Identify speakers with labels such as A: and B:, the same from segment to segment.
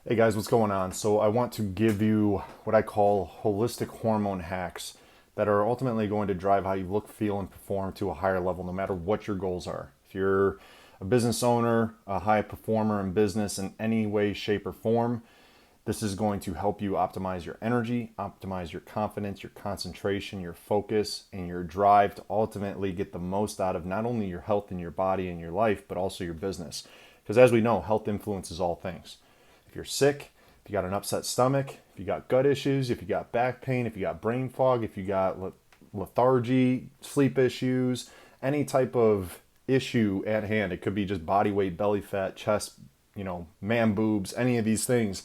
A: Hey guys, what's going on? So I want to give you what I call holistic hormone hacks that are ultimately going to drive how you look, feel, and perform to a higher level, no matter what your goals are. If you're a business owner, a high performer in business in any way, shape, or form, this is going to help you optimize your energy, optimize your confidence, your concentration, your focus, and your drive to ultimately get the most out of not only your health and your body and your life, but also your business. Because as we know, health influences all things. If you're sick, if you got an upset stomach, if you got gut issues, if you got back pain, if you got brain fog, if you got lethargy, sleep issues, any type of issue at hand, it could be just body weight, belly fat, chest, man boobs, any of these things.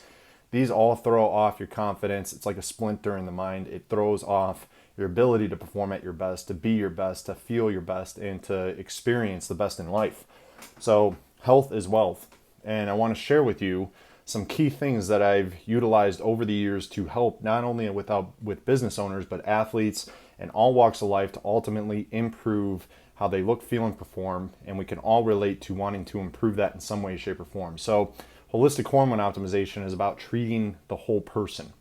A: These all throw off your confidence. It's like a splinter in the mind. It throws off your ability to perform at your best, to be your best, to feel your best, and to experience the best in life. So, health is wealth. And I want to share with you some key things that I've utilized over the years to help not only with business owners, but athletes and all walks of life to ultimately improve how they look, feel, and perform. And we can all relate to wanting to improve that in some way, shape, or form. So, holistic hormone optimization is about treating the whole person.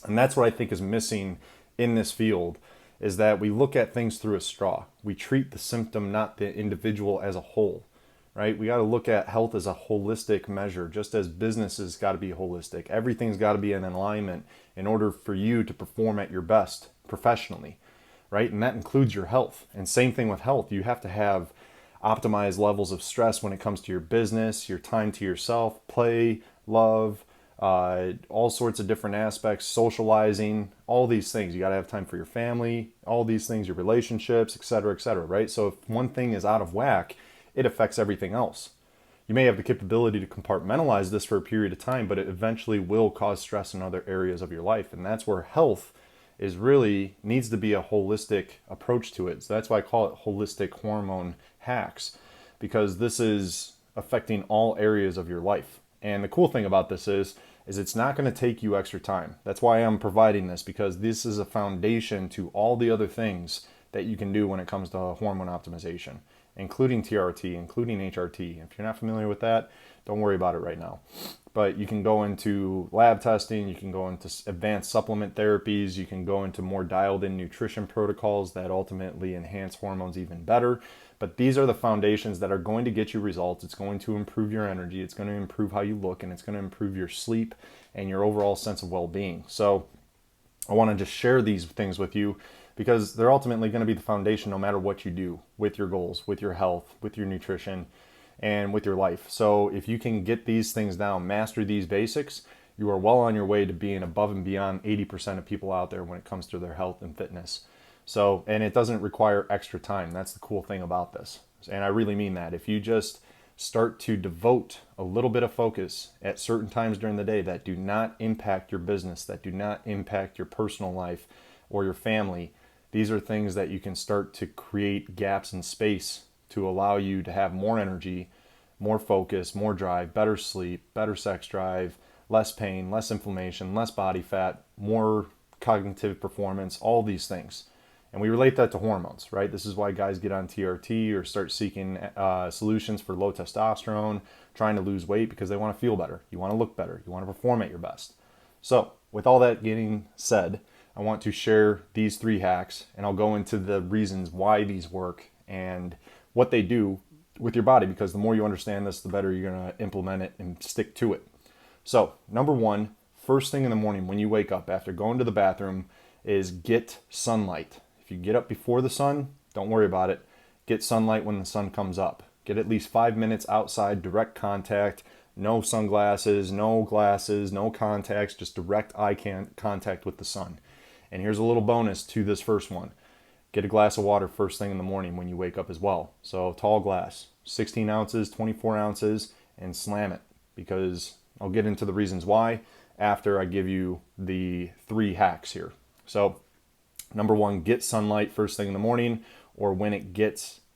A: And that's what I think is missing in this field is that we look at things through a straw. We treat the symptom, not the individual as a whole, right? We got to look at health as a holistic measure, just as business has got to be holistic. Everything's got to be in alignment in order for you to perform at your best professionally, right? And that includes your health. And same thing with health. You have to have optimized levels of stress when it comes to your business, your time to yourself, play, love, all sorts of different aspects, socializing, all these things. You got to have time for your family, all these things, your relationships, et cetera, right? So if one thing is out of whack, it affects everything else. You may have the capability to compartmentalize this for a period of time, but it eventually will cause stress in other areas of your life. And that's where health is really needs to be a holistic approach to it. So that's why I call it holistic hormone hacks, because this is affecting all areas of your life. And the cool thing about this is it's not going to take you extra time. That's why I'm providing this, because this is a foundation to all the other things that you can do when it comes to hormone optimization, including TRT, including HRT. If you're not familiar with that, don't worry about it right now. But you can go into lab testing, you can go into advanced supplement therapies, you can go into more dialed in nutrition protocols that ultimately enhance hormones even better. But these are the foundations that are going to get you results. It's going to improve your energy, it's going to improve how you look, and it's going to improve your sleep and your overall sense of well-being. So I want to just share these things with you because they're ultimately going to be the foundation no matter what you do with your goals, with your health, with your nutrition, and with your life. So if you can get these things down, master these basics, you are well on your way to being above and beyond 80% of people out there when it comes to their health and fitness. So, and it doesn't require extra time. That's the cool thing about this. And I really mean that. If you just start to devote a little bit of focus at certain times during the day that do not impact your business, that do not impact your personal life or your family, these are things that you can start to create gaps in space to allow you to have more energy, more focus, more drive, better sleep, better sex drive, less pain, less inflammation, less body fat, more cognitive performance, all these things. And we relate that to hormones, right? This is why guys get on TRT or start seeking solutions for low testosterone, trying to lose weight because they want to feel better. You want to look better. You want to perform at your best. So, with all that getting said, I want to share these 3 hacks, and I'll go into the reasons why these work and what they do with your body, because the more you understand this, the better you're going to implement it and stick to it. So, number 1, first thing in the morning when you wake up after going to the bathroom is get sunlight. If you get up before the sun, don't worry about it. Get sunlight when the sun comes up. Get at least 5 minutes outside, direct contact, no sunglasses, no glasses, no contacts, just direct eye contact with the sun. And here's a little bonus to this first one. Get a glass of water first thing in the morning when you wake up as well. So tall glass, 16 ounces, 24 ounces, and slam it, because I'll get into the reasons why after I give you the 3 hacks here. So number 1, get sunlight first thing in the morning, or when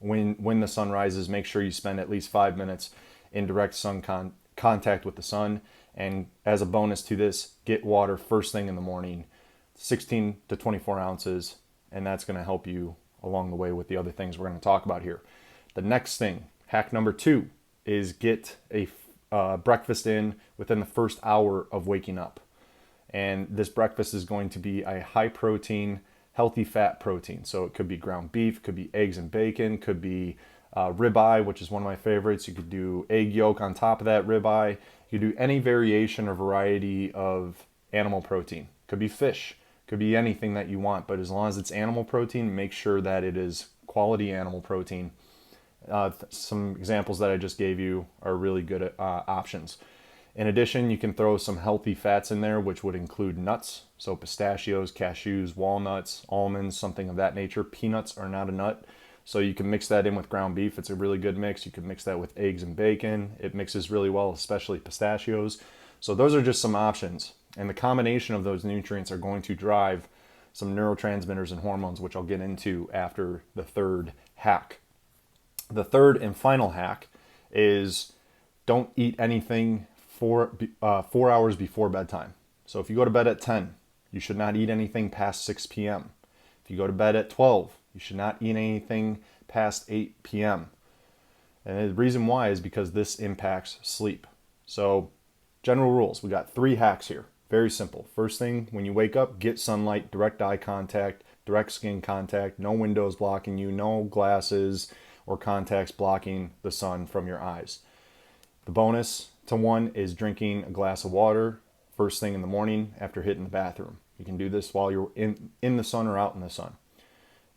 A: the sun rises, make sure you spend at least 5 minutes in direct sun contact with the sun. And as a bonus to this, get water first thing in the morning, 16 to 24 ounces, and that's going to help you along the way with the other things we're going to talk about here. The next thing, hack number 2, is get a breakfast in within the first hour of waking up. And this breakfast is going to be a high protein, healthy fat protein. So it could be ground beef, could be eggs and bacon, could be ribeye, which is one of my favorites. You could do egg yolk on top of that ribeye. You could do any variation or variety of animal protein. Could be fish, could be anything that you want, but as long as it's animal protein, make sure that it is quality animal protein. Some examples that I just gave you are really good options. In addition, you can throw some healthy fats in there, which would include nuts. So pistachios, cashews, walnuts, almonds, something of that nature. Peanuts are not a nut. So you can mix that in with ground beef. It's a really good mix. You can mix that with eggs and bacon. It mixes really well, especially pistachios. So those are just some options. And the combination of those nutrients are going to drive some neurotransmitters and hormones, which I'll get into after the third hack. The third and final hack is don't eat anything 4 hours before bedtime. So if you go to bed at 10, you should not eat anything past 6 p.m. If you go to bed at 12, you should not eat anything past 8 p.m. And the reason why is because this impacts sleep. So general rules, we got 3 hacks here. Very simple. First thing, when you wake up, get sunlight, direct eye contact, direct skin contact, no windows blocking you, no glasses or contacts blocking the sun from your eyes. The bonus to 1 is drinking a glass of water first thing in the morning after hitting the bathroom. You can do this while you're in the sun or out in the sun.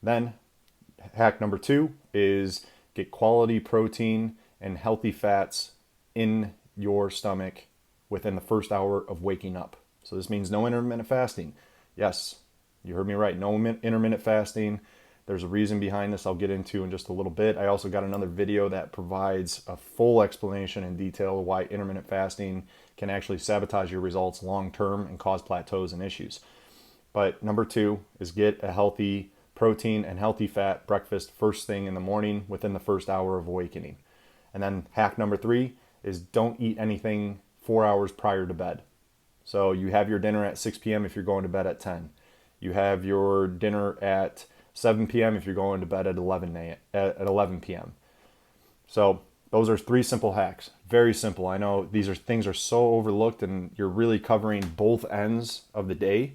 A: Then hack number 2 is get quality protein and healthy fats in your stomach within the first hour of waking up. So this means no intermittent fasting. Yes, you heard me right, no intermittent fasting. There's a reason behind this I'll get into in just a little bit. I also got another video that provides a full explanation in detail of why intermittent fasting can actually sabotage your results long term and cause plateaus and issues. But number 2 is get a healthy protein and healthy fat breakfast first thing in the morning within the first hour of awakening. And then hack number 3 is don't eat anything 4 hours prior to bed. So you have your dinner at 6 p.m. if you're going to bed at 10. You have your dinner at 7 p.m. if you're going to bed at 11 p.m. So those are 3 simple hacks. Very simple. I know these things are so overlooked, and you're really covering both ends of the day,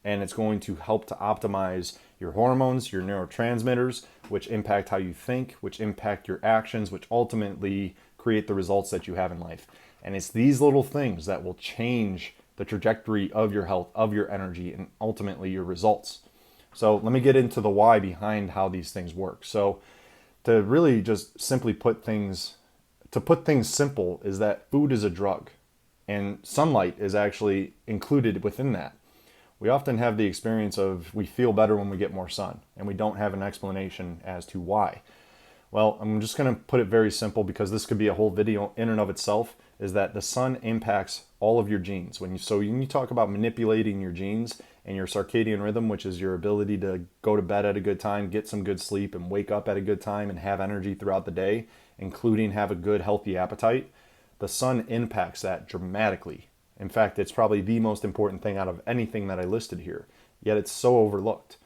A: and it's going to help to optimize your hormones, your neurotransmitters, which impact how you think, which impact your actions, which ultimately create the results that you have in life. And it's these little things that will change the trajectory of your health, of your energy, and ultimately your results. So let me get into the why behind how these things work. So to really just simply put things simple is that food is a drug, and sunlight is actually included within that. We often have the experience of we feel better when we get more sun, and we don't have an explanation as to why. Well, I'm just going to put it very simple, because this could be a whole video in and of itself, is that the sun impacts all of your genes. When you talk about manipulating your genes and your circadian rhythm, which is your ability to go to bed at a good time, get some good sleep, and wake up at a good time and have energy throughout the day, including have a good healthy appetite, the sun impacts that dramatically. In fact, it's probably the most important thing out of anything that I listed here, yet it's so overlooked.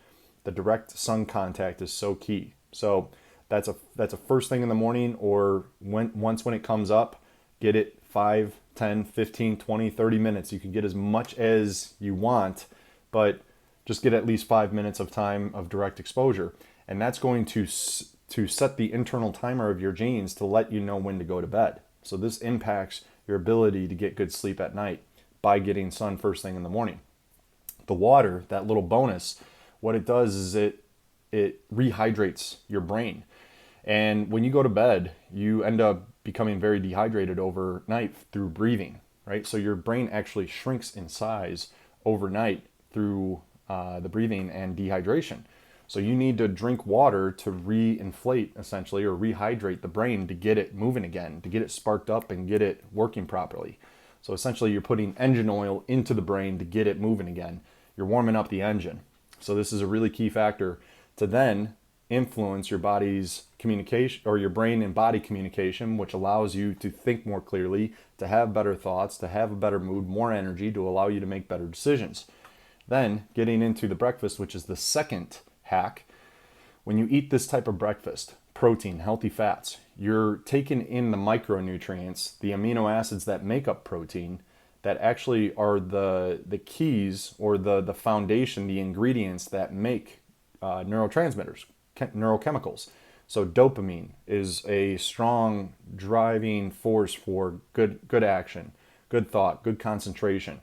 A: The direct sun contact is so key. So that's a first thing in the morning, or once when it comes up, get it 5, 10, 15, 20, 30 minutes. You can get as much as you want, but just get at least 5 minutes of time of direct exposure. And that's going to set the internal timer of your genes to let you know when to go to bed. So this impacts your ability to get good sleep at night by getting sun first thing in the morning. The water, that little bonus, what it does is it rehydrates your brain. And when you go to bed, you end up becoming very dehydrated overnight through breathing, right? So your brain actually shrinks in size overnight through the breathing and dehydration. So you need to drink water to re-inflate, essentially, or rehydrate the brain to get it moving again, to get it sparked up and get it working properly. So essentially, you're putting engine oil into the brain to get it moving again. You're warming up the engine. So this is a really key factor to then influence your body's communication, or your brain and body communication, which allows you to think more clearly, to have better thoughts, to have a better mood, more energy, to allow you to make better decisions. Then getting into the breakfast, which is the second hack. When you eat this type of breakfast, protein, healthy fats. You're taking in the micronutrients, the amino acids that make up protein, that actually are the keys or the foundation, the ingredients that make neurotransmitters, neurochemicals. So dopamine is a strong driving force for good action, good thought, good concentration.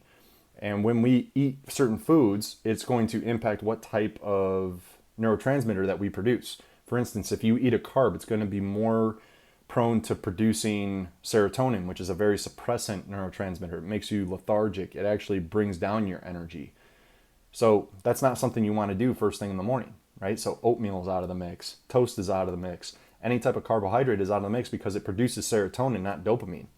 A: And when we eat certain foods, it's going to impact what type of neurotransmitter that we produce. For instance, if you eat a carb, it's going to be more prone to producing serotonin, which is a very suppressant neurotransmitter. It makes you lethargic. It actually brings down your energy. So that's not something you want to do first thing in the morning, right? So oatmeal is out of the mix. Toast is out of the mix. Any type of carbohydrate is out of the mix because it produces serotonin, not dopamine.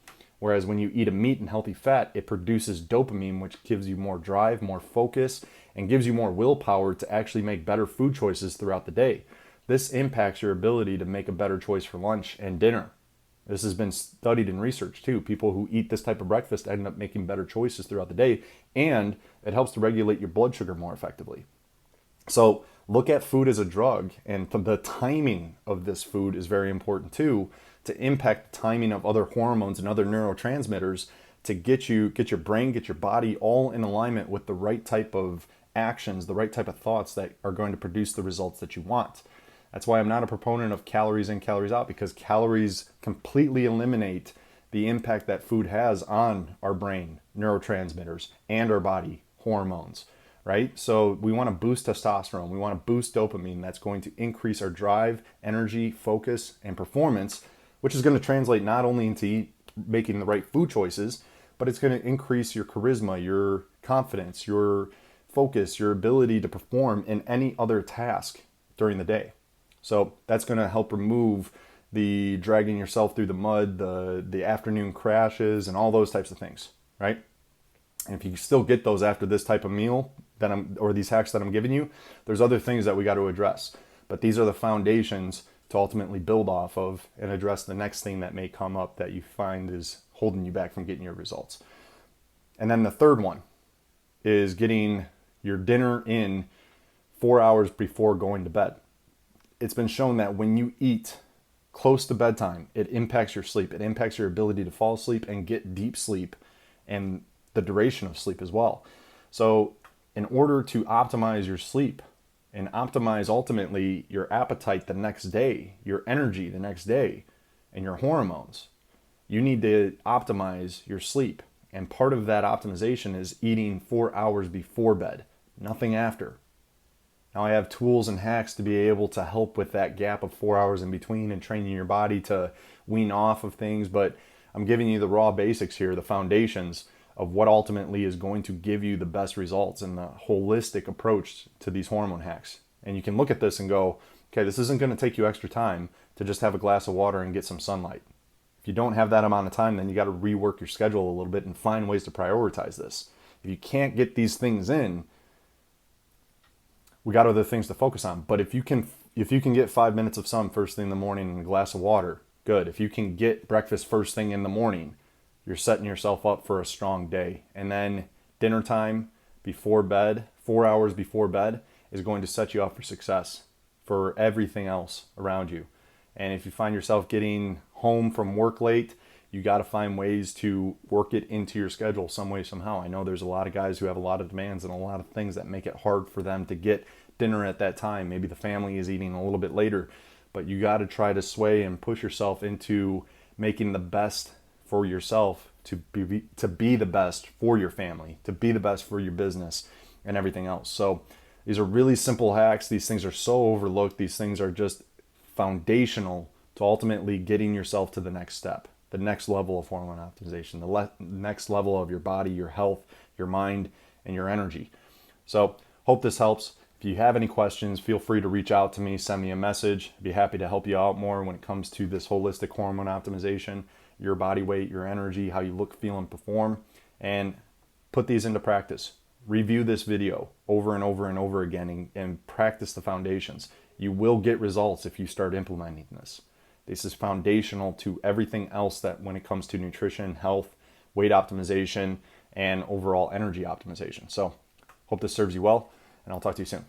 A: Whereas when you eat a meat and healthy fat, it produces dopamine, which gives you more drive, more focus, and gives you more willpower to actually make better food choices throughout the day. This impacts your ability to make a better choice for lunch and dinner. This has been studied in research too. People who eat this type of breakfast end up making better choices throughout the day, and it helps to regulate your blood sugar more effectively. So look at food as a drug, and the timing of this food is very important too, to impact the timing of other hormones and other neurotransmitters to get your brain, get your body all in alignment with the right type of actions, the right type of thoughts that are going to produce the results that you want. That's why I'm not a proponent of calories in, calories out, because calories completely eliminate the impact that food has on our brain, neurotransmitters, and our body, hormones, right? So we want to boost testosterone. We want to boost dopamine. That's going to increase our drive, energy, focus, and performance, which is going to translate not only into making the right food choices, but it's going to increase your charisma, your confidence, your focus, your ability to perform in any other task during the day. So that's going to help remove the dragging yourself through the mud, the afternoon crashes, and all those types of things, right? And if you still get those after this type of meal or these hacks that I'm giving you, there's other things that we got to address. But these are the foundations to ultimately build off of and address the next thing that may come up that you find is holding you back from getting your results. And then the third one is getting your dinner in 4 hours before going to bed. It's been shown that when you eat close to bedtime, it impacts your sleep. It impacts your ability to fall asleep and get deep sleep and the duration of sleep as well. So in order to optimize your sleep and optimize ultimately your appetite the next day, your energy the next day, and your hormones, you need to optimize your sleep. And part of that optimization is eating 4 hours before bed, nothing after. Now I have tools and hacks to be able to help with that gap of 4 hours in between and training your body to wean off of things, but I'm giving you the raw basics here, the foundations of what ultimately is going to give you the best results and the holistic approach to these hormone hacks. And you can look at this and go, okay, this isn't going to take you extra time to just have a glass of water and get some sunlight. If you don't have that amount of time, then you got to rework your schedule a little bit and find ways to prioritize this. If you can't get these things in, we got other things to focus on. But if you can get 5 minutes of sun first thing in the morning and a glass of water, good. If you can get breakfast first thing in the morning, you're setting yourself up for a strong day. And then dinner time before bed, 4 hours before bed, is going to set you up for success for everything else around you. And if you find yourself getting home from work late, you got to find ways to work it into your schedule some way, somehow. I know there's a lot of guys who have a lot of demands and a lot of things that make it hard for them to get dinner at that time. Maybe the family is eating a little bit later, but you got to try to sway and push yourself into making the best for yourself to be the best for your family, to be the best for your business and everything else. So these are really simple hacks. These things are so overlooked. These things are just foundational to ultimately getting yourself to the next step, the next level of hormone optimization, the next level of your body, your health, your mind, and your energy. So hope this helps. If you have any questions, feel free to reach out to me, send me a message. I'd be happy to help you out more when it comes to this holistic hormone optimization, your body weight, your energy, how you look, feel, and perform, and put these into practice. Review this video over and over and over again and practice the foundations. You will get results if you start implementing this. This is foundational to everything else that when it comes to nutrition, health, weight optimization, and overall energy optimization. So hope this serves you well, and I'll talk to you soon.